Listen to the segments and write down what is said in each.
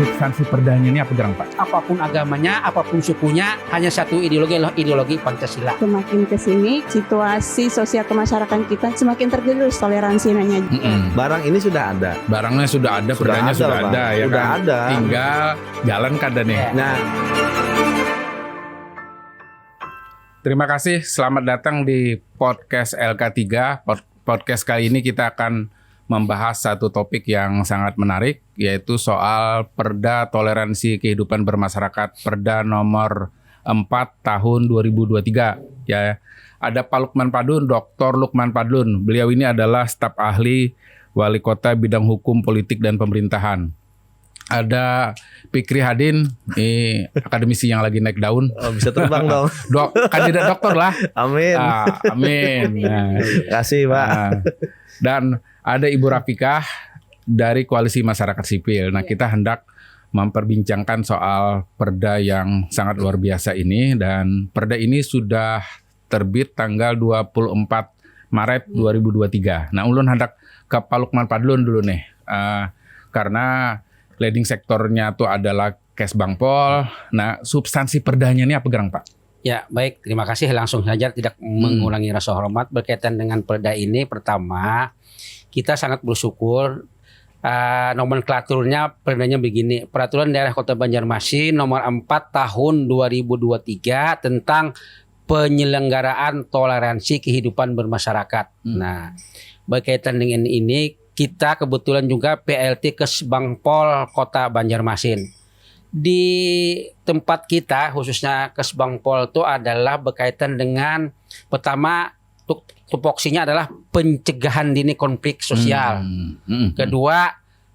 Substansi perdanya ini apa gerang Pak? Apapun agamanya, apapun sukunya, hanya satu ideologi adalah ideologi Pancasila. Semakin kesini situasi sosial kemasyarakatan kita semakin tergerus toleransinya. Barang ini sudah ada. Barangnya sudah ada, perdanya sudah Pak. ada ya Sudah kan? ada. Tinggal jalan nih. Nah, Terima kasih, selamat datang di podcast LK3. Podcast kali ini kita akan membahas satu topik yang sangat menarik, yaitu soal Perda Toleransi Kehidupan Bermasyarakat, Perda nomor 4 tahun 2023. Ya, ada Pak Lukman Padun, Dr. Lukman Padun. Beliau ini adalah staf ahli Wali Kota bidang hukum, politik, dan pemerintahan. Ada Fikri Hadin, akademisi yang lagi naik daun. oh, bisa terbang dong. Kandidat doktor lah. Amin. Amin. Nah, Terima kasih, Pak. dan ada Ibu Rafikah dari Koalisi Masyarakat Sipil. Nah, kita hendak memperbincangkan soal perda yang sangat luar biasa ini, dan perda ini sudah terbit tanggal 24 Maret 2023. Nah, ulun hendak ke Pak Lukman Padun dulu nih. Karena leading sektornya itu adalah Kes Bangpol. Nah, substansi perdanya ini apa gerang Pak? Ya, baik. Terima kasih. Langsung saja, tidak mengulangi rasa hormat berkaitan dengan perda ini. Pertama, kita sangat bersyukur nomenklaturnya perdanya begini. Peraturan Daerah Kota Banjarmasin nomor 4 tahun 2023 tentang penyelenggaraan toleransi kehidupan bermasyarakat. Nah, berkaitan dengan ini, kita kebetulan juga PLT Kesbangpol Kota Banjarmasin. Di tempat kita, khususnya Kesbangpol itu adalah berkaitan dengan, pertama, tupoksinya adalah pencegahan dini konflik sosial. Kedua,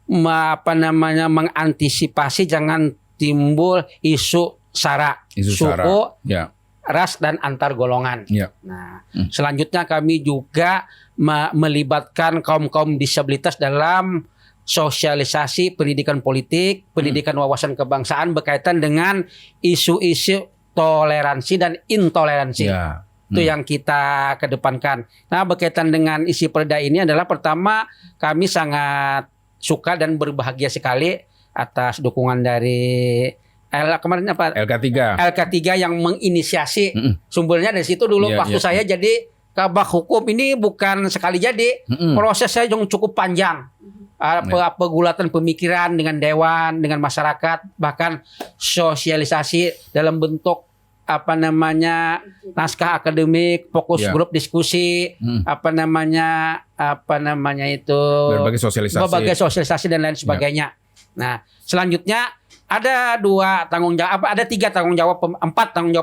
mengantisipasi jangan timbul isu sara, suku, ras, dan antar golongan. Nah, selanjutnya kami juga melibatkan kaum-kaum disabilitas dalam sosialisasi pendidikan politik, pendidikan wawasan kebangsaan berkaitan dengan isu-isu toleransi dan intoleransi. Itu yang kita kedepankan. Nah, berkaitan dengan isi perda ini adalah, pertama, kami sangat suka dan berbahagia sekali atas dukungan dari kemarin apa? LK3 yang menginisiasi. Sumbernya dari situ dulu waktu saya jadi Kabak Hukum ini bukan sekali jadi. Prosesnya yang cukup panjang. Pergulatan pemikiran dengan dewan, dengan masyarakat, bahkan sosialisasi dalam bentuk naskah akademik, fokus grup diskusi, berbagai sosialisasi dan lain sebagainya. Nah, selanjutnya ada 4 tanggung jawab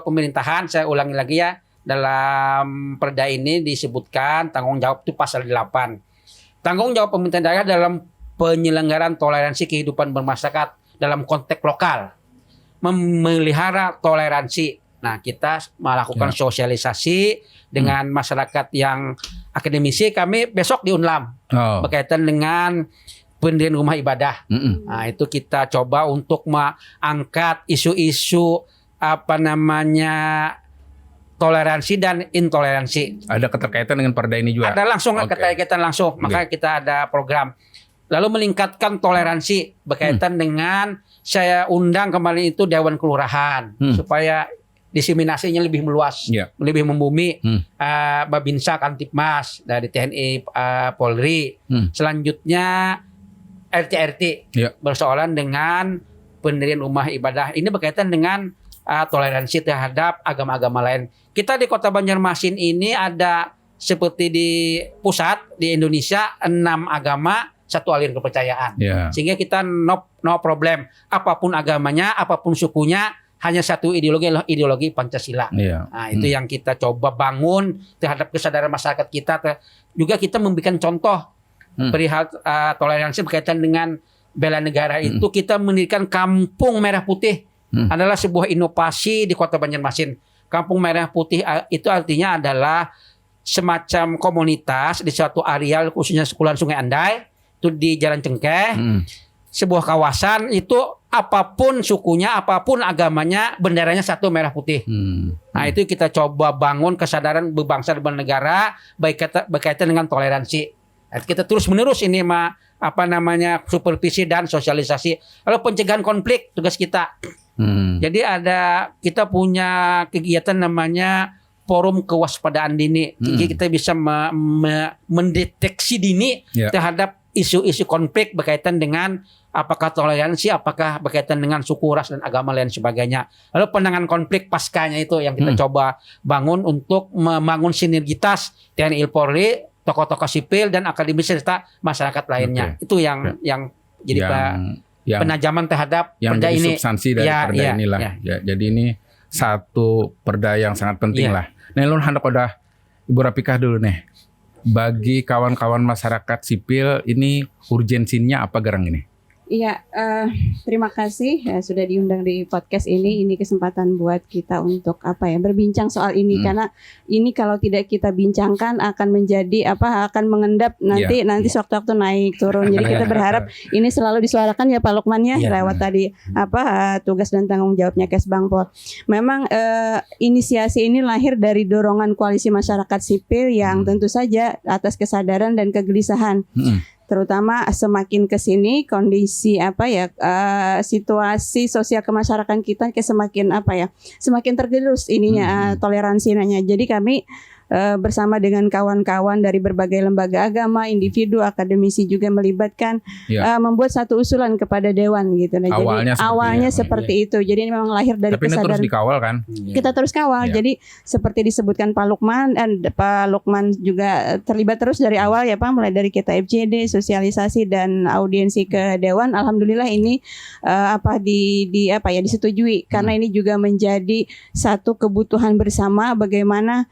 pemerintahan. Saya ulangi lagi ya, dalam perda ini disebutkan tanggung jawab itu pasal 8. Tanggung jawab pemerintah daerah dalam penyelenggaraan toleransi kehidupan bermasyarakat dalam konteks lokal, memelihara toleransi. Nah, kita melakukan sosialisasi dengan masyarakat yang akademisi. Kami besok di Unlam berkaitan dengan pendirian rumah ibadah. Nah, itu kita coba untuk mengangkat isu-isu toleransi dan intoleransi. Ada keterkaitan dengan perda ini juga? Ada langsung keterkaitan langsung. Makanya kita ada program. Lalu meningkatkan toleransi berkaitan dengan, saya undang kemarin itu Dewan Kelurahan supaya diseminasinya lebih meluas, lebih membumi. Babinsa, Kantipmas dari TNI, Polri. Selanjutnya RT bersoalan dengan pendirian rumah ibadah. Ini berkaitan dengan toleransi terhadap agama-agama lain. Kita di Kota Banjarmasin ini ada, seperti di pusat di Indonesia, 6 agama, 1 aliran kepercayaan. Sehingga kita no problem. Apapun agamanya, apapun sukunya, hanya satu ideologi adalah ideologi Pancasila. Nah, itu yang kita coba bangun terhadap kesadaran masyarakat kita. Juga kita memberikan contoh perihal toleransi berkaitan dengan bela negara. Itu kita mendirikan Kampung Merah Putih. Adalah sebuah inovasi di Kota Banjarmasin. Kampung Merah Putih itu artinya adalah semacam komunitas di suatu areal, khususnya Kepulauan Sungai Andai, itu di Jalan Cengkeh. Sebuah kawasan itu apapun sukunya, apapun agamanya, benderanya satu merah putih. Nah, itu kita coba bangun kesadaran berbangsa dan bernegara berkaitan dengan toleransi. Nah, kita terus-menerus ini supervisi dan sosialisasi. Lalu pencegahan konflik tugas kita. Jadi kita punya kegiatan namanya Forum Kewaspadaan Dini. Jadi kita bisa mendeteksi dini terhadap isu-isu konflik berkaitan dengan apakah toleransi, apakah berkaitan dengan suku, ras, dan agama lain sebagainya. Lalu penanganan konflik paskanya itu yang kita coba bangun untuk membangun sinergitas TNI Polri, tokoh-tokoh sipil dan akademisi serta masyarakat lainnya. Itu yang jadi penajaman terhadap perda ini. Substansi dari perda inilah. Ya, jadi ini satu perda yang sangat penting lah. Nah, lu hendak udah Ibu Rapikah dulu nih. Bagi kawan-kawan masyarakat sipil ini urgensinya apa gerang ini? Iya, terima kasih sudah diundang di podcast ini. Ini kesempatan buat kita untuk berbincang soal ini karena ini kalau tidak kita bincangkan akan menjadi akan mengendap nanti sewaktu-waktu naik turun. Jadi kita berharap ini selalu disuarakan ya Pak Lukman ya lewat tadi tugas dan tanggung jawabnya Kesbangpol. Memang inisiasi ini lahir dari dorongan koalisi masyarakat sipil yang tentu saja atas kesadaran dan kegelisahan. Terutama semakin ke sini kondisi situasi sosial kemasyarakatan kita semakin tergerus ininya toleransinya. Jadi kami bersama dengan kawan-kawan dari berbagai lembaga agama, individu, akademisi juga melibatkan membuat satu usulan kepada Dewan gitu. Nah, awalnya seperti itu. Jadi ini memang lahir dari kesadaran. Tapi ini terus dikawal kan? Kita terus kawal. Jadi seperti disebutkan Pak Lukman dan Pak Lukman juga terlibat terus dari awal ya Pak, mulai dari kita FJD, sosialisasi dan audiensi ke Dewan. Alhamdulillah ini disetujui karena ini juga menjadi satu kebutuhan bersama bagaimana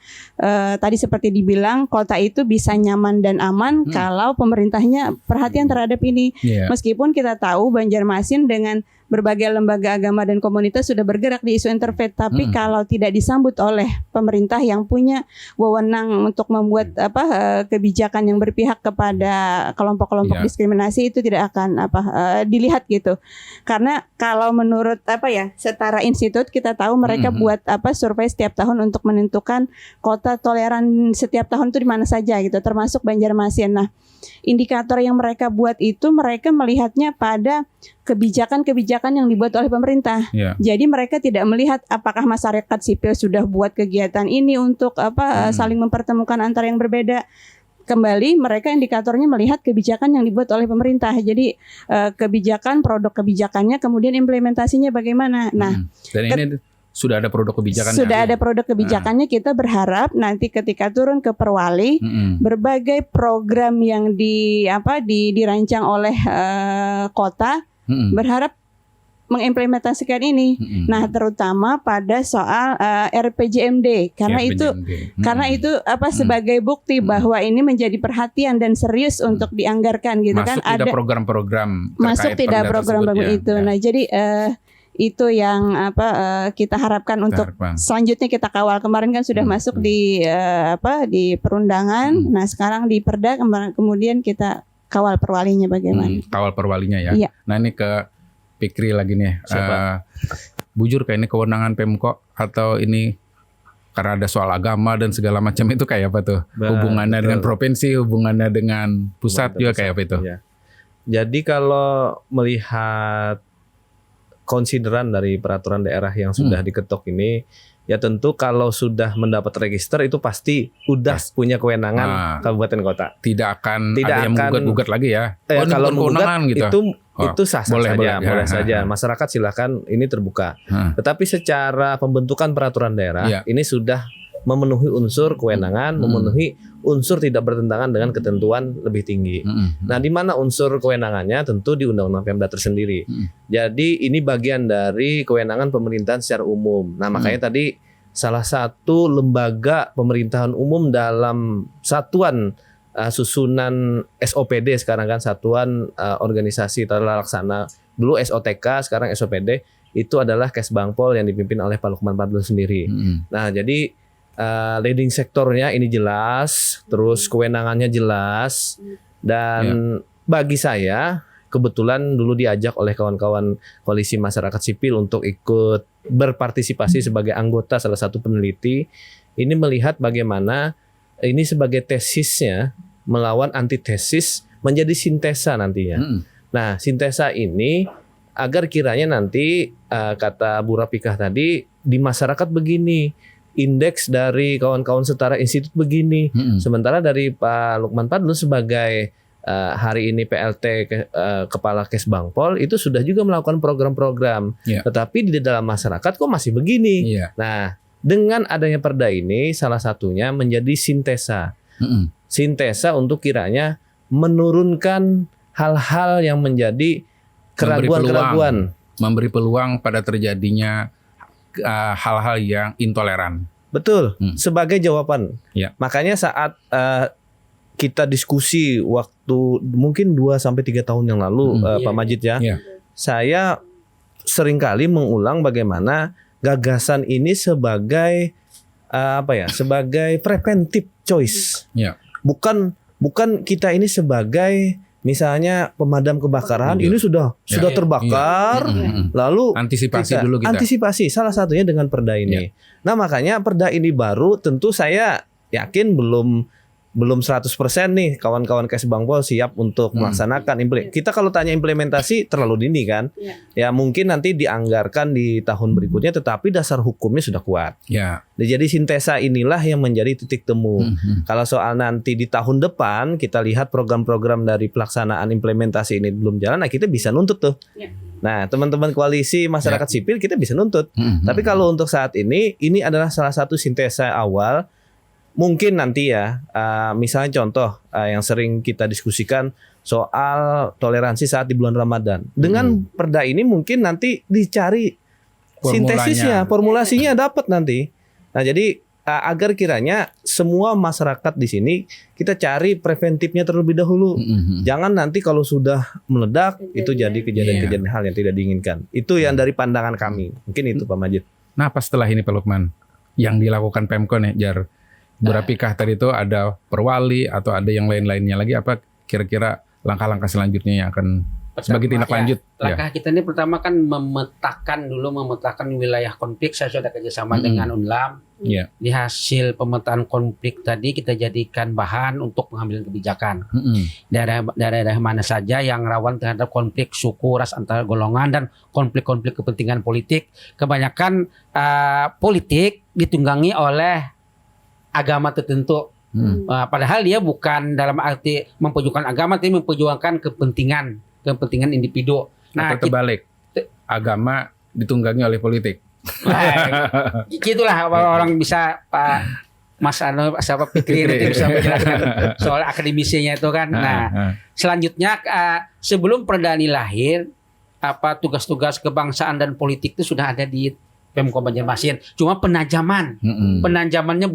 tadi seperti dibilang kota itu bisa nyaman dan aman kalau pemerintahnya perhatian terhadap ini. Meskipun kita tahu Banjarmasin dengan berbagai lembaga agama dan komunitas sudah bergerak di isu interfaith, tapi kalau tidak disambut oleh pemerintah yang punya wewenang untuk membuat kebijakan yang berpihak kepada kelompok-kelompok diskriminasi, itu tidak akan dilihat gitu. Karena kalau menurut Setara Institut kita tahu mereka buat survei setiap tahun untuk menentukan kota toleran setiap tahun itu di mana saja gitu, termasuk Banjarmasin. Nah, indikator yang mereka buat itu mereka melihatnya pada kebijakan-kebijakan yang dibuat oleh pemerintah. Jadi mereka tidak melihat apakah masyarakat sipil sudah buat kegiatan ini untuk saling mempertemukan antara yang berbeda. Kembali mereka indikatornya melihat kebijakan yang dibuat oleh pemerintah. Jadi kebijakan, produk kebijakannya, kemudian implementasinya bagaimana. Nah, dan ini sudah ada produk kebijakannya. Sudah ada produk kebijakannya. Kita berharap nanti ketika turun ke Perwali, berbagai program yang dirancang oleh kota, berharap mengimplementasikan ini. Nah, terutama pada soal RPJMD karena itu sebagai bukti bahwa ini menjadi perhatian dan serius untuk dianggarkan gitu. Masuk kan. Ada program-program masuk tidak program-program itu. Nah, jadi itu yang kita harapkan untuk selanjutnya kita kawal. Kemarin kan sudah masuk di perundangan. Nah, sekarang di Perda, kemudian kita kawal Perwalinya bagaimana. Kawal Perwalinya ya. Nah, ini ke Fikri lagi nih. Bujur kayak ini kewenangan Pemko atau ini karena ada soal agama dan segala macam itu kayak apa tuh? Hubungannya dengan provinsi, hubungannya dengan pusat juga kayak apa itu? Jadi kalau melihat konsideran dari peraturan daerah yang sudah diketok ini, ya tentu kalau sudah mendapat register itu pasti udah punya kewenangan kabupaten kota. Tidak akan ada yang menggugat lagi ya. Kalau menggugat gitu. Itu sah-sah saja, boleh saja. Masyarakat silakan, ini terbuka. Tetapi secara pembentukan peraturan daerah ini sudah memenuhi unsur kewenangan, memenuhi unsur tidak bertentangan dengan ketentuan lebih tinggi. Nah, di mana unsur kewenangannya? Tentu di Undang-Undang Pemda tersendiri. Jadi ini bagian dari kewenangan pemerintahan secara umum. Nah, makanya tadi salah satu lembaga pemerintahan umum dalam satuan susunan SOPD sekarang kan, Satuan Organisasi Tata Laksana, dulu SOTK, sekarang SOPD, itu adalah Kesbangpol yang dipimpin oleh Pak Lukman Fadlun sendiri. Nah, jadi leading sektornya ini jelas, terus kewenangannya jelas, dan bagi saya kebetulan dulu diajak oleh kawan-kawan koalisi masyarakat sipil untuk ikut berpartisipasi sebagai anggota salah satu peneliti, ini melihat bagaimana ini sebagai tesisnya melawan antitesis menjadi sintesa nantinya. Nah, sintesa ini agar kiranya nanti kata Bu Rapikah tadi di masyarakat begini, indeks dari kawan-kawan setara institut begini, sementara dari Pak Lukman Fadlun sebagai hari ini PLT Kepala Kesbangpol itu sudah juga melakukan program-program, tetapi di dalam masyarakat kok masih begini. Nah, dengan adanya perda ini salah satunya menjadi sintesa, sintesa untuk kiranya menurunkan hal-hal yang menjadi keraguan-keraguan, memberi peluang pada terjadinya hal-hal yang intoleran. Betul, sebagai jawaban. Makanya saat kita diskusi waktu mungkin 2-3 tahun yang lalu, Pak Majid saya seringkali mengulang bagaimana gagasan ini sebagai sebagai preventive choice. Bukan kita ini sebagai misalnya pemadam kebakaran, ini sudah terbakar, lalu antisipasi dulu kita. Antisipasi salah satunya dengan perda ini. Nah, makanya perda ini baru tentu saya yakin belum 100% nih kawan-kawan Kesbangpol siap untuk melaksanakan. Kita kalau tanya implementasi terlalu dini kan. Ya mungkin nanti dianggarkan di tahun berikutnya, tetapi dasar hukumnya sudah kuat. Jadi sintesa inilah yang menjadi titik temu. Kalau soal nanti di tahun depan kita lihat program-program dari pelaksanaan implementasi ini belum jalan, nah kita bisa nuntut tuh. Nah, teman-teman koalisi masyarakat sipil kita bisa nuntut. Tapi kalau untuk saat ini adalah salah satu sintesa awal. Mungkin nanti misalnya contoh yang sering kita diskusikan soal toleransi saat di bulan Ramadan. Dengan perda ini mungkin nanti dicari sintesisnya, formulasinya dapat nanti. Nah, jadi agar kiranya semua masyarakat di sini kita cari preventifnya terlebih dahulu. Jangan nanti kalau sudah meledak itu jadi kejadian-kejadian hal yang tidak diinginkan. Itu yang dari pandangan kami. Mungkin itu Pak Majid. Nah, apa setelah ini Pak Lukman yang dilakukan Pemko nih, Jar? Bu Rapikah tadi itu ada perwali atau ada yang lain-lainnya lagi, apa kira-kira langkah-langkah selanjutnya yang akan sebagai tindak lanjut? Langkah kita ini pertama kan memetakan wilayah konflik. Saya sudah kerjasama dengan UNLAM. Di hasil pemetaan konflik tadi kita jadikan bahan untuk pengambilan kebijakan. Daerah-daerah mana saja yang rawan terhadap konflik suku, ras, antar golongan, dan konflik-konflik kepentingan politik. Kebanyakan politik ditunggangi oleh agama tertentu, padahal dia bukan dalam arti memperjuangkan agama, tapi memperjuangkan kepentingan individu. Nah, terbalik, agama ditunggangi oleh politik. Gitulah orang bisa Pak Mas pikirin itu bisa menjelaskan soal akademisinya itu kan. Nah, selanjutnya sebelum perda ini lahir, tugas-tugas kebangsaan dan politik itu sudah ada di Pemko Banjarmasin. Cuma penajamannya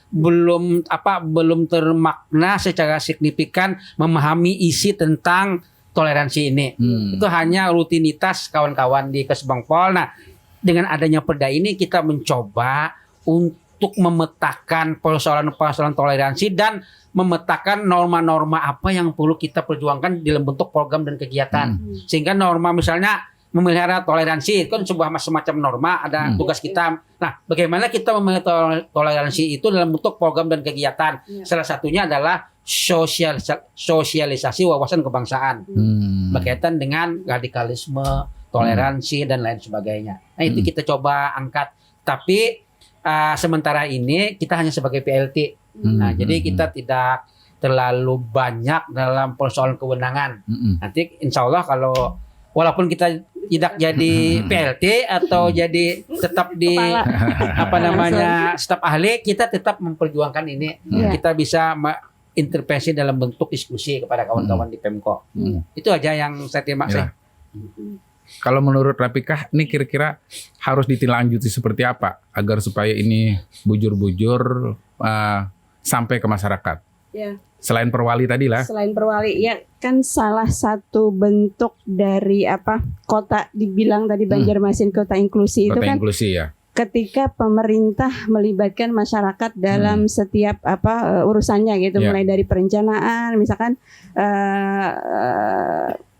belum termakna secara signifikan memahami isi tentang toleransi ini. Itu hanya rutinitas kawan-kawan di Kesbangpol. Nah, dengan adanya perda ini kita mencoba untuk memetakan persoalan-persoalan toleransi dan memetakan norma-norma apa yang perlu kita perjuangkan dalam bentuk program dan kegiatan. Sehingga norma misalnya memelihara toleransi itu kan sebuah semacam norma, ada tugas kita. Nah, bagaimana kita memelihara toleransi itu dalam bentuk program dan kegiatan? Salah satunya adalah sosialisasi wawasan kebangsaan berkaitan dengan radikalisme, toleransi, dan lain sebagainya. Nah, itu kita coba angkat. Tapi sementara ini kita hanya sebagai PLT. Nah, jadi kita tidak terlalu banyak dalam persoalan kewenangan. Nanti insya Allah kalau walaupun kita tidak jadi PLT atau jadi tetap di staf ahli, kita tetap memperjuangkan ini. Kita bisa intervensi dalam bentuk diskusi kepada kawan-kawan di Pemko. Itu aja yang saya terima kasih. Kalau menurut Rapikah, ini kira-kira harus ditindaklanjuti seperti apa agar supaya ini bujur-bujur sampai ke masyarakat? Selain perwali tadi lah. Selain perwali, ya kan salah satu bentuk dari kota dibilang tadi Banjarmasin kota inklusi itu kan. Inklusi ya. Ketika pemerintah melibatkan masyarakat dalam setiap urusannya gitu, mulai dari perencanaan, misalkan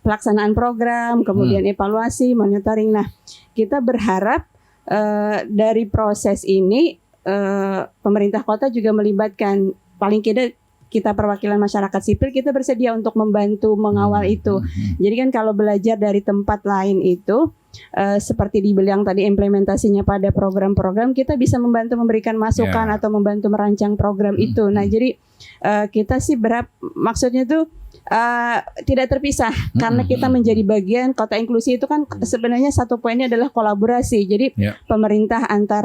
pelaksanaan program, kemudian evaluasi, monitoring. Nah, kita berharap dari proses ini pemerintah kota juga melibatkan paling tidak kita perwakilan masyarakat sipil, kita bersedia untuk membantu mengawal itu. Jadi kan kalau belajar dari tempat lain itu seperti dibilang tadi implementasinya pada program-program, kita bisa membantu memberikan masukan atau membantu merancang program itu. Nah jadi kita sih maksudnya tuh tidak terpisah karena kita menjadi bagian kota inklusi itu kan sebenarnya satu poinnya adalah kolaborasi. Jadi pemerintah antar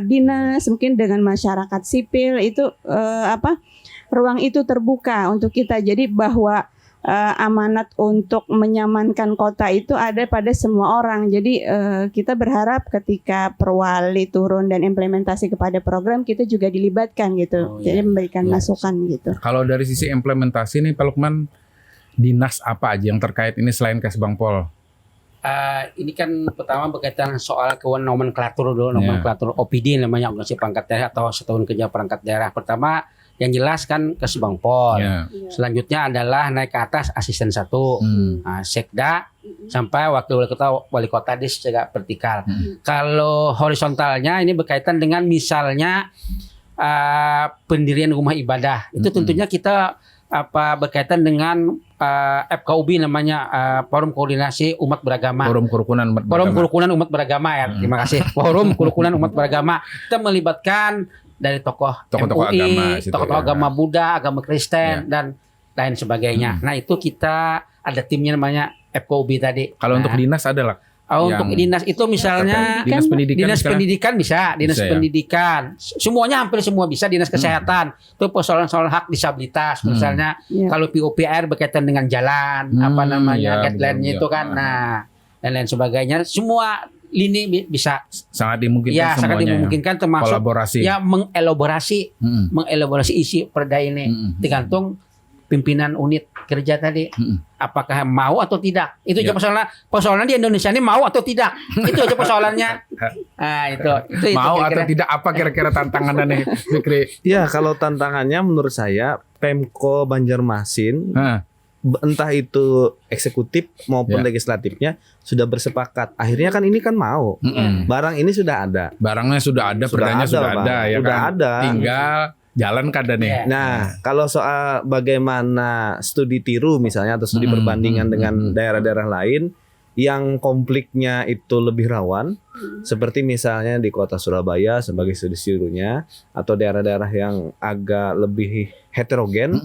dinas mungkin dengan masyarakat sipil itu ruang itu terbuka untuk kita. Jadi bahwa amanat untuk menyamankan kota itu ada pada semua orang. Jadi kita berharap ketika perwali turun dan implementasi kepada program, kita juga dilibatkan gitu. Jadi memberikan masukan gitu. Kalau dari sisi implementasi nih Pak Lukman, dinas apa aja yang terkait ini selain Kesbangpol? Ini kan pertama berkaitan soal nomenklatur dulu, nomenklatur OPD namanya, organisasi perangkat daerah atau satuan kerja perangkat daerah. Pertama yang jelas kan Kesbangpol. Selanjutnya adalah naik ke atas asisten 1, sekda sampai wakil wali kota di secara vertikal. Kalau horizontalnya ini berkaitan dengan misalnya pendirian rumah ibadah. Itu tentunya kita berkaitan dengan FKUB namanya Forum Koordinasi Umat Beragama. Forum Kerukunan Umat Beragama ya. Terima kasih. Forum Kerukunan Umat Beragama. Kita melibatkan dari tokoh MUI, tokoh agama Buddha, agama Kristen dan lain sebagainya. Nah, itu kita ada timnya namanya FKUB tadi. Kalau untuk dinas adalah untuk dinas itu misalnya dinas pendidikan bisa, dinas pendidikan. Semuanya hampir semua bisa, dinas kesehatan. Itu persoalan-soal hak disabilitas misalnya. Kalau PUPR berkaitan dengan jalan, guideline-nya itu kan. Nah, dan lain sebagainya. Semua lini bisa sangat dimungkinkan semuanya. Sangat dimungkinkan termasuk kolaborasi. Mengelaborasi isi perda ini. Tergantung pimpinan unit kerja tadi apakah mau atau tidak. Itu aja persoalannya di Indonesia ini mau atau tidak. Itu aja persoalannya. Nah, itu mau kira-kira. atau tidak, apa kira-kira tantangannya nih, Fikri? Ya, kalau tantangannya menurut saya Pemko Banjarmasin entah itu eksekutif maupun legislatifnya sudah bersepakat. Akhirnya kan ini kan mau. Barang ini sudah ada. Barangnya sudah ada, perdanya sudah ada, ya sudah kan? ada. Tinggal jalan keadaannya. Nah, kalau soal bagaimana studi tiru misalnya atau studi perbandingan dengan daerah-daerah lain yang konfliknya itu lebih rawan, seperti misalnya di kota Surabaya sebagai studi tirunya, atau daerah-daerah yang agak lebih heterogen,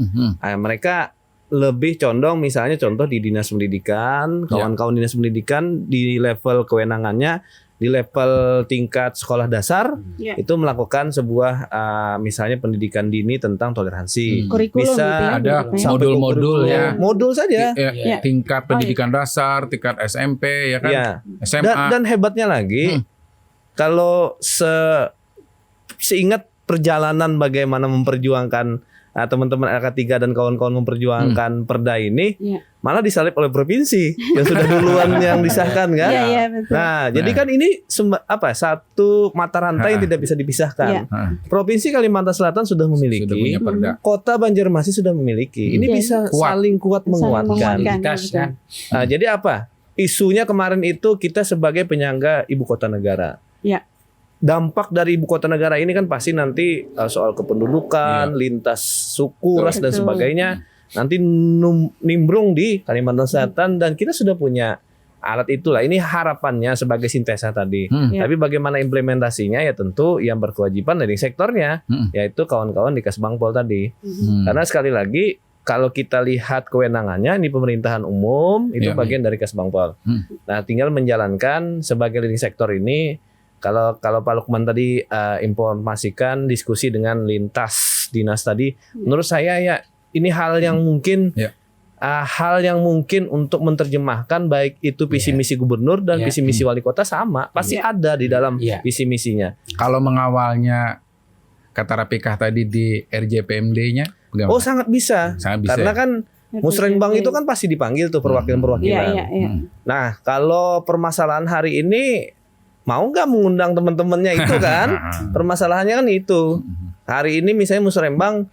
mereka lebih condong misalnya contoh di dinas pendidikan, kawan-kawan dinas pendidikan di level kewenangannya, di level tingkat sekolah dasar itu melakukan sebuah misalnya pendidikan dini tentang toleransi. Bisa ada modul-modul ya. Modul saja. Tingkat pendidikan dasar, tingkat SMP ya kan. SMA. Dan hebatnya lagi kalau seingat perjalanan bagaimana memperjuangkan teman-teman LK3 dan kawan-kawan memperjuangkan perda ini, malah disalib oleh provinsi yang sudah duluan yang disahkan kan. Betul. Nah, jadi kan ini satu mata rantai yang tidak bisa dipisahkan. Provinsi Kalimantan Selatan sudah memiliki, Kota Banjarmasin sudah memiliki. Ini bisa saling kuat menguatkan. Jadi apa? Isunya kemarin itu kita sebagai penyangga ibu kota negara. Dampak dari ibu kota negara ini kan pasti nanti soal kependudukan, lintas suku, ras dan sebagainya nanti nimbrung di Kalimantan Selatan, dan kita sudah punya alat itulah. Ini harapannya sebagai sintesa tadi. Tapi bagaimana implementasinya ya tentu yang berkewajiban dari sektornya, yaitu kawan-kawan di Kesbangpol tadi. Karena sekali lagi kalau kita lihat kewenangannya ini pemerintahan umum itu bagian dari Kesbangpol. Nah, tinggal menjalankan sebagai leading sektor ini. Kalau Pak Lukman tadi informasikan diskusi dengan lintas dinas tadi, menurut saya ya ini hal yang mungkin untuk menerjemahkan baik itu visi misi gubernur dan visi misi wali kota sama, pasti ada di dalam visi misinya. Kalau mengawalnya kata Rapikah tadi di RJPMD-nya, oh sangat bisa, karena kan Musrenbang itu kan pasti dipanggil tuh perwakilan-perwakilan. Nah, kalau permasalahan hari ini mau nggak mengundang teman-temannya itu kan? Permasalahannya kan itu. Hari ini misalnya Musrembang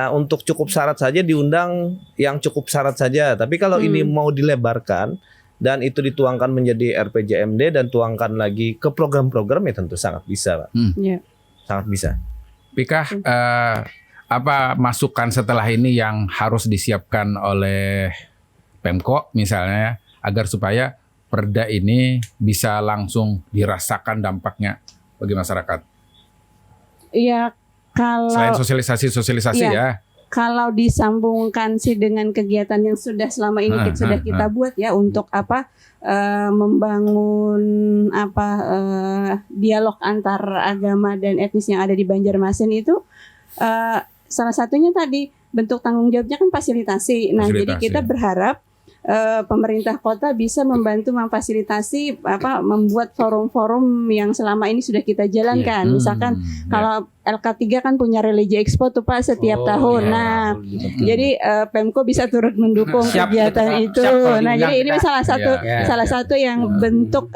untuk cukup syarat saja diundang yang cukup syarat saja. Tapi kalau ini mau dilebarkan dan itu dituangkan menjadi RPJMD dan tuangkan lagi ke program-program, ya tentu sangat bisa, Pak. Ya. Sangat bisa. Pika, apa masukan setelah ini yang harus disiapkan oleh Pemko misalnya agar supaya perda ini bisa langsung dirasakan dampaknya bagi masyarakat? Ya, Selain kalau sosialisasi Iya. ya. kalau disambungkan sih dengan kegiatan yang sudah selama ini sudah kita buat ya untuk membangun dialog antar agama dan etnis yang ada di Banjarmasin itu salah satunya tadi bentuk tanggung jawabnya kan fasilitasi. Nah, jadi kita berharap pemerintah kota bisa membantu memfasilitasi membuat forum-forum yang selama ini sudah kita jalankan. Misalkan kalau LK3 kan punya religi expo tuh Pak setiap tahun. Nah, jadi Pemko bisa turut mendukung kegiatan itu. Nah, jadi ini salah satu yang bentuk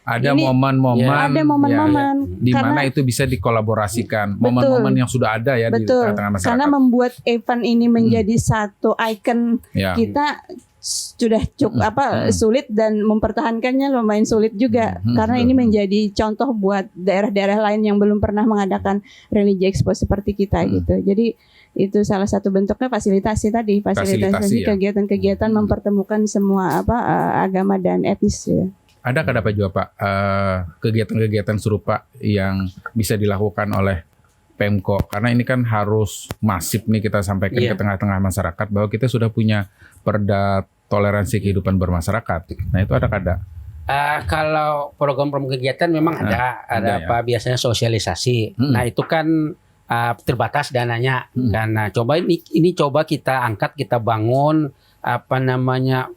ada ini momen-momen ada momen-momen di mana itu bisa dikolaborasikan, momen-momen yang sudah ada ya di tengah-tengah masyarakat. Karena membuat event ini menjadi satu ikon kita sudah cukup sulit, dan mempertahankannya lumayan sulit juga karena ini menjadi contoh buat daerah-daerah lain yang belum pernah mengadakan religi expo seperti kita gitu. Jadi itu salah satu bentuknya fasilitasi ya. Kegiatan-kegiatan mempertemukan semua agama dan etnis ya. Ada Pak juga Pak kegiatan-kegiatan serupa yang bisa dilakukan oleh Pemko, karena ini kan harus masif nih kita sampaikan ke tengah-tengah masyarakat bahwa kita sudah punya perda toleransi kehidupan bermasyarakat. Nah itu ada kada? Kalau program-program kegiatan memang ada biasanya sosialisasi. Nah itu kan terbatas dananya. Karena coba kita angkat, kita bangun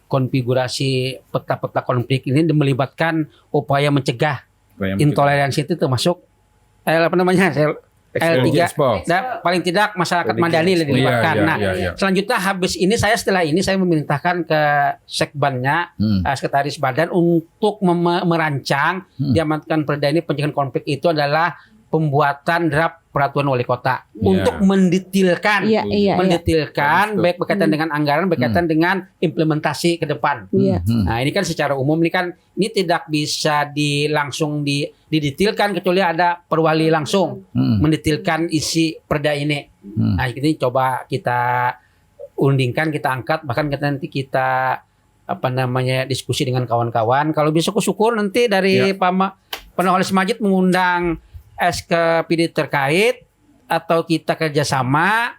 konfigurasi peta-peta konflik ini melibatkan upaya mencegah intoleransi itu termasuk L3 paling tidak masyarakat Madani dilibatkan. Selanjutnya setelah ini saya memerintahkan ke sekbannya, sekretaris badan untuk merancang diamankan perda ini pencegahan konflik itu adalah pembuatan draft peraturan wali kota untuk mendetailkan, baik berkaitan dengan anggaran, berkaitan dengan implementasi ke depan. Nah ini kan secara umum ini tidak bisa langsung didetailkan kecuali ada perwali langsung mendetailkan isi perda ini. Nah ini coba kita undingkan, kita angkat, bahkan nanti kita diskusi dengan kawan-kawan. Kalau bisa syukur nanti dari Penulis Majid mengundang SKPD terkait atau kita kerjasama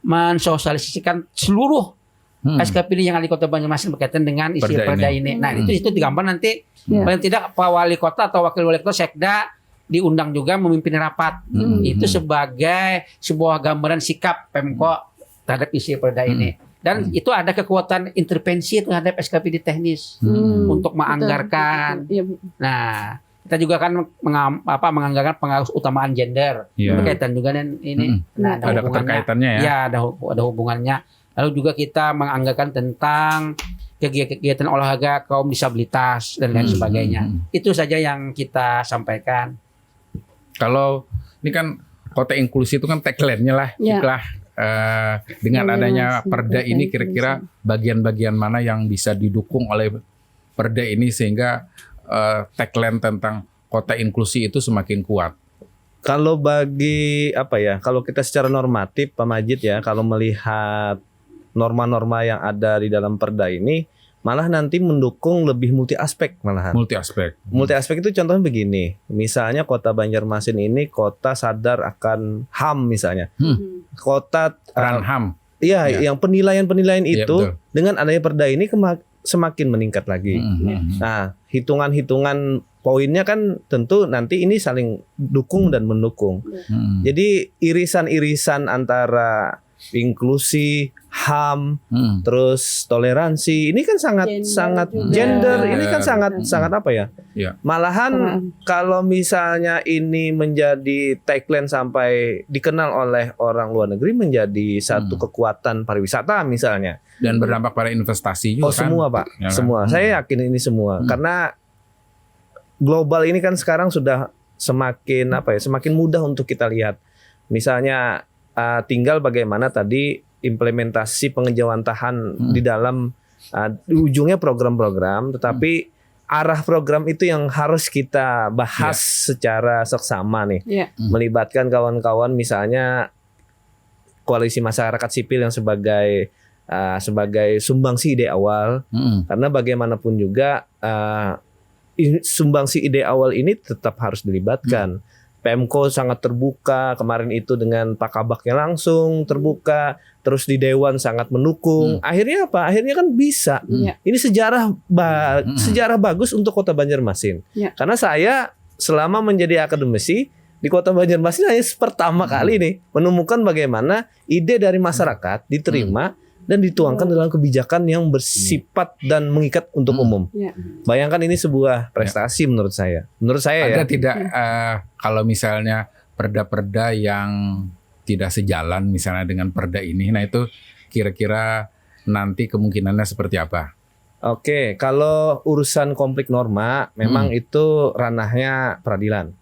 mensosialisasikan seluruh SKPD yang ada di Kota Banjarmasin berkaitan dengan isi perda ini. Nah itu digambar nanti paling tidak Pak Wali Kota atau Wakil Wali Kota Sekda diundang juga memimpin rapat. Itu sebagai sebuah gambaran sikap Pemko terhadap isi perda ini. Dan itu ada kekuatan intervensi terhadap SKPD teknis untuk menganggarkan. Nah kita juga kan menganggarkan pengaruh utamaan gender berkaitan juga dengan ini. Nah, ada keterkaitannya ya. Ya, ada hubungannya. Lalu juga kita menganggarkan tentang kegiatan olahraga kaum disabilitas dan lain sebagainya. Itu saja yang kita sampaikan. Kalau ini kan kota inklusi itu kan tagline-nya lah, dengan adanya perda ini kira-kira bagian-bagian mana yang bisa didukung oleh perda ini sehingga tagline tentang kota inklusi itu semakin kuat. Kalau kalau kita secara normatif Pak Majid ya, kalau melihat norma-norma yang ada di dalam perda ini malah nanti mendukung lebih multi aspek malahan. Multi aspek itu contohnya begini. Misalnya kota Banjarmasin ini kota sadar akan HAM misalnya. Kota HAM. Iya, yang penilaian-penilaian itu dengan adanya perda ini semakin meningkat lagi. Nah, hitungan-hitungan poinnya kan tentu nanti ini saling dukung dan mendukung. Jadi irisan-irisan antara inklusi, HAM, terus toleransi ini kan sangat gender, ini kan sangat apa ya? Malahan kalau misalnya ini menjadi tagline sampai dikenal oleh orang luar negeri menjadi satu kekuatan pariwisata misalnya. Dan berdampak pada investasi juga kan? Semua Pak, semua. Saya yakin ini semua karena global ini kan sekarang sudah semakin semakin mudah untuk kita lihat. Misalnya tinggal bagaimana tadi implementasi pengejawantahan di dalam Di ujungnya program-program, tetapi arah program itu yang harus kita bahas secara seksama nih. Melibatkan kawan-kawan misalnya koalisi masyarakat sipil yang sebagai sumbangsi ide awal. Karena bagaimanapun juga sumbangsi ide awal ini tetap harus dilibatkan. Pemko sangat terbuka kemarin itu dengan Pak Kabaknya langsung terbuka, terus di Dewan sangat mendukung. Akhirnya apa? Akhirnya kan bisa. Ini sejarah bagus untuk Kota Banjarmasin. Karena saya selama menjadi akademisi di Kota Banjarmasin hanya pertama kali nih menemukan bagaimana ide dari masyarakat diterima dan dituangkan dalam kebijakan yang bersifat dan mengikat untuk umum. Bayangkan ini sebuah prestasi menurut saya. Menurut saya ada ya. tidak kalau misalnya perda-perda yang tidak sejalan misalnya dengan perda ini, nah itu kira-kira nanti kemungkinannya seperti apa? Oke, kalau urusan konflik norma memang itu ranahnya peradilan.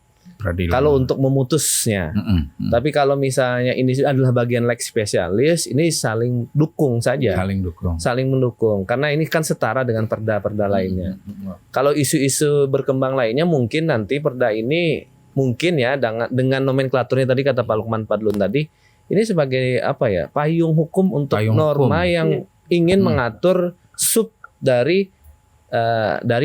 Kalau untuk memutusnya. Tapi kalau misalnya ini adalah bagian lex spesialis, ini saling dukung saja. Saling mendukung. Karena ini kan setara dengan perda-perda lainnya. Kalau isu-isu berkembang lainnya mungkin nanti perda ini mungkin ya dengan nomenklaturnya tadi kata Pak Lukman Fadlun tadi, ini sebagai apa ya? Payung hukum untuk norma yang ingin mengatur sub dari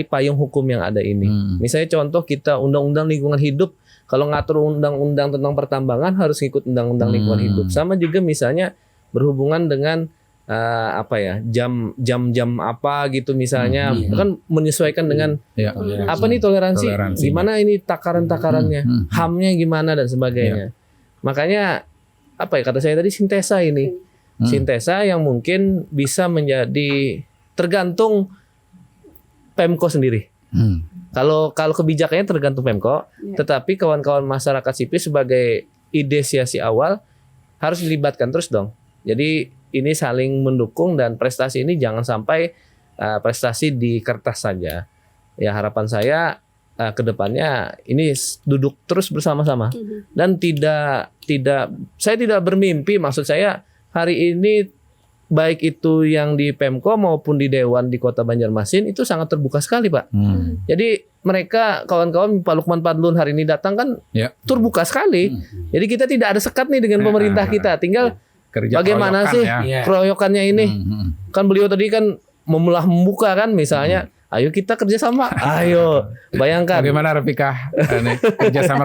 payung hukum yang ada ini. Misalnya contoh kita undang-undang lingkungan hidup, kalau ngatur undang-undang tentang pertambangan harus ikut undang-undang lingkungan hidup. Sama juga misalnya berhubungan dengan jam apa gitu misalnya, kan menyesuaikan dengan apa nih toleransi. Gimana ini takaran-takarannya, HAM-nya gimana dan sebagainya. Makanya kata saya tadi sintesa ini. Sintesa yang mungkin bisa menjadi tergantung Pemko sendiri. Kalau kebijakannya tergantung Pemko, tetapi kawan-kawan masyarakat sipil sebagai inisiasi awal harus dilibatkan terus dong. Jadi ini saling mendukung dan prestasi ini jangan sampai prestasi di kertas saja. Ya harapan saya ke depannya ini duduk terus bersama-sama dan saya tidak bermimpi, maksud saya hari ini baik itu yang di Pemko maupun di Dewan di Kota Banjarmasin itu sangat terbuka sekali, Pak. Jadi mereka kawan-kawan Pak Lukman Fadlun hari ini datang kan terbuka sekali. Jadi kita tidak ada sekat nih dengan pemerintah kita. Tinggal kerja bagaimana sih keroyokannya ini. Kan beliau tadi kan membuka kan misalnya. Ayo kita kerjasama. Ayo, bayangkan. Bagaimana Rafiqah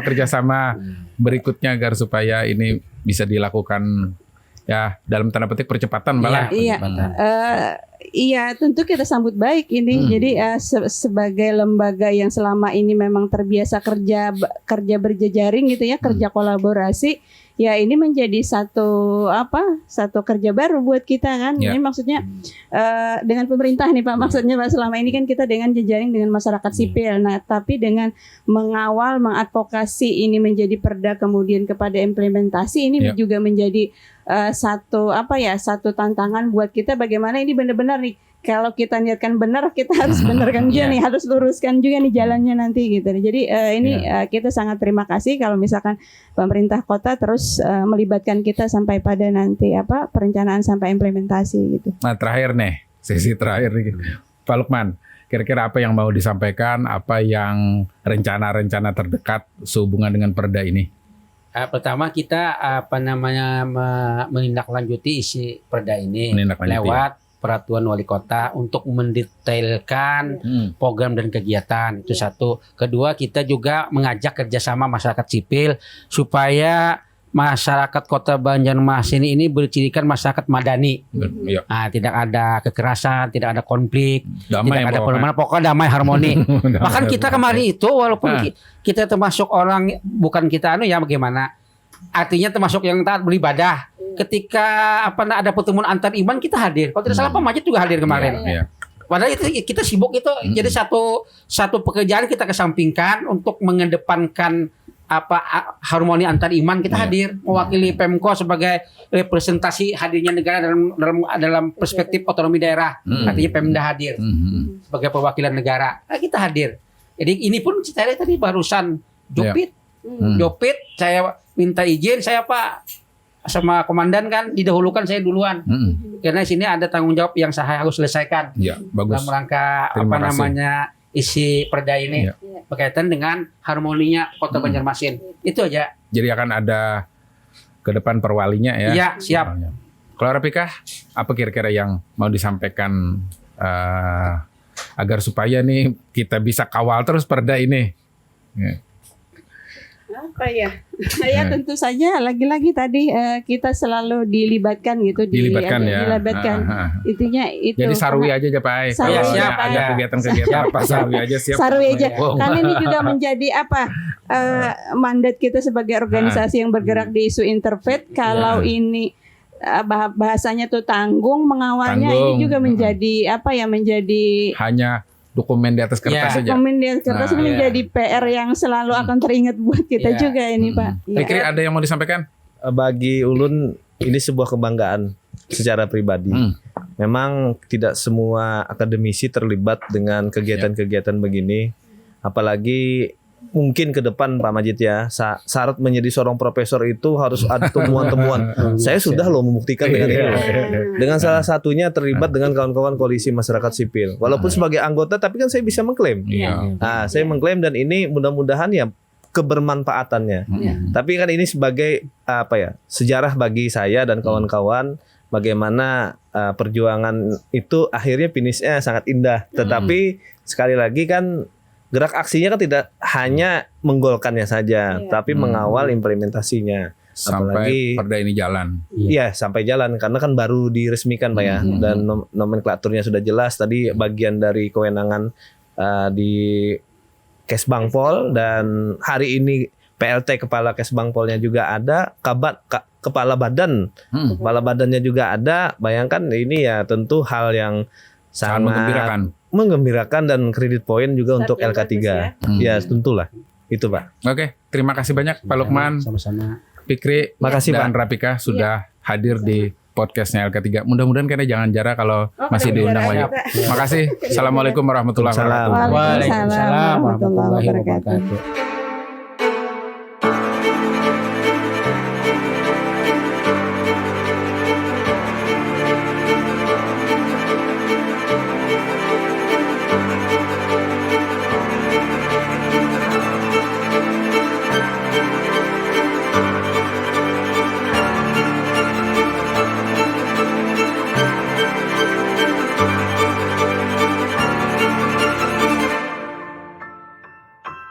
kerjasama berikutnya agar supaya ini bisa dilakukan ya dalam tanda petik percepatan malah. Iya, tentu kita sambut baik ini. Jadi sebagai lembaga yang selama ini memang terbiasa kerja berjejaring gitu ya, kerja kolaborasi, ya ini menjadi satu kerja baru buat kita kan. Ini maksudnya dengan pemerintah nih Pak, maksudnya Pak, selama ini kan kita dengan jejaring dengan masyarakat sipil. Nah, tapi dengan mengawal, mengadvokasi ini menjadi perda kemudian kepada implementasi ini juga menjadi satu tantangan buat kita bagaimana ini benar-benar nih kalau kita niatkan benar kita harus benarkan juga nih, harus luruskan juga nih jalannya nanti gitu. Jadi kita sangat terima kasih kalau misalkan pemerintah kota terus melibatkan kita sampai pada nanti perencanaan sampai implementasi gitu. Nah, terakhir nih, sesi terakhir nih Pak Lukman, kira-kira apa yang mau disampaikan, apa yang rencana-rencana terdekat sehubungan dengan perda ini? Pertama kita menindaklanjuti isi perda ini lewat peraturan wali kota untuk mendetailkan program dan kegiatan, itu satu. Kedua, kita juga mengajak kerjasama masyarakat sipil supaya masyarakat Kota Banjarmasin ini bercirikan masyarakat madani. Tidak ada kekerasan, tidak ada konflik, damai, tidak ada permainan, pokoknya damai harmoni. Bahkan kita kemarin itu walaupun kita termasuk orang bukan kita bagaimana? Artinya termasuk yang taat beribadah. Ketika ada pertemuan antar iman kita hadir. Kalau tidak salah Pak Majid juga hadir kemarin. Padahal itu kita sibuk itu. Jadi satu pekerjaan kita kesampingkan untuk mengedepankan harmoni antar iman, kita hadir mewakili Pemko sebagai representasi hadirnya negara dalam perspektif otonomi daerah. Artinya Pemda hadir sebagai perwakilan negara. Kita hadir. Jadi ini pun saya tadi barusan Jopit, saya minta izin, saya sama komandan kan didahulukan saya duluan. Karena sini ada tanggung jawab yang saya harus selesaikan. Ya, bagus. Dalam rangka Terima kasih. isi perda ini Iya. berkaitan dengan harmoninya Kota Banjarmasin. Itu aja. Jadi akan ada ke depan perwalinya ya. Iya, siap. Kalau Rapika, apa kira-kira yang mau disampaikan agar supaya nih kita bisa kawal terus perda ini? Ya. Apa ya? Ya tentu saja lagi-lagi tadi kita selalu dilibatkan gitu Dilibatkan ya. Dilibatkan. Intinya itu. Jadi sarwi aja Pak. Sarwi Kalau siap, ada ya. kegiatan-kegiatan apa sarwi aja siap. Sarwi aja. Oh. Karena ini juga menjadi mandat kita sebagai organisasi yang bergerak di isu interfaith. Kalau ini bahasanya tuh tanggung mengawalnya, Tanggung. ini juga menjadi menjadi Hanya dokumen di atas kertas saja. komen di kertas Nah, ini menjadi PR yang selalu akan teringat buat kita juga ini Pak. Iya. Fikri ada yang mau disampaikan? Bagi Ulun ini sebuah kebanggaan secara pribadi. Memang tidak semua akademisi terlibat dengan kegiatan-kegiatan begini. Apalagi mungkin ke depan Pak Majid ya, syarat menjadi seorang profesor itu harus ada temuan-temuan. Saya sudah loh membuktikan dengan ini. Dengan salah satunya terlibat dengan kawan-kawan koalisi masyarakat sipil. Walaupun sebagai anggota, tapi kan saya bisa mengklaim. Iya. Nah, saya mengklaim dan ini mudah-mudahan ya kebermanfaatannya. Tapi kan ini sebagai sejarah bagi saya dan kawan-kawan bagaimana perjuangan itu akhirnya finishnya sangat indah. Tetapi sekali lagi kan gerak aksinya kan tidak hanya menggolkannya saja, tapi mengawal implementasinya. Sampai Apalagi perda ini jalan. iya sampai jalan karena kan baru diresmikan Pak ya, dan nomenklaturnya sudah jelas. Tadi bagian dari kewenangan di Kesbangpol, dan hari ini PLT kepala Kesbangpolnya juga ada, kepala badan, kepala badannya juga ada. Bayangkan ini ya tentu hal yang sangat menggembirakan dan kredit poin juga untuk LK3. Ya tentulah itu Pak. Oke, terima kasih banyak Pak Lukman, Sama-sama. Fikri, Makasih, dan Pak. Rapika sudah hadir di podcastnya LK3. Mudah-mudahan karena jangan jarang kalau masih diundang lagi. Makasih. Assalamualaikum warahmatullahi wabarakatuh. Waalaikumsalam Waalaikumsalam warahmatullahi warahmatullahi wabarakatuh. wabarakatuh.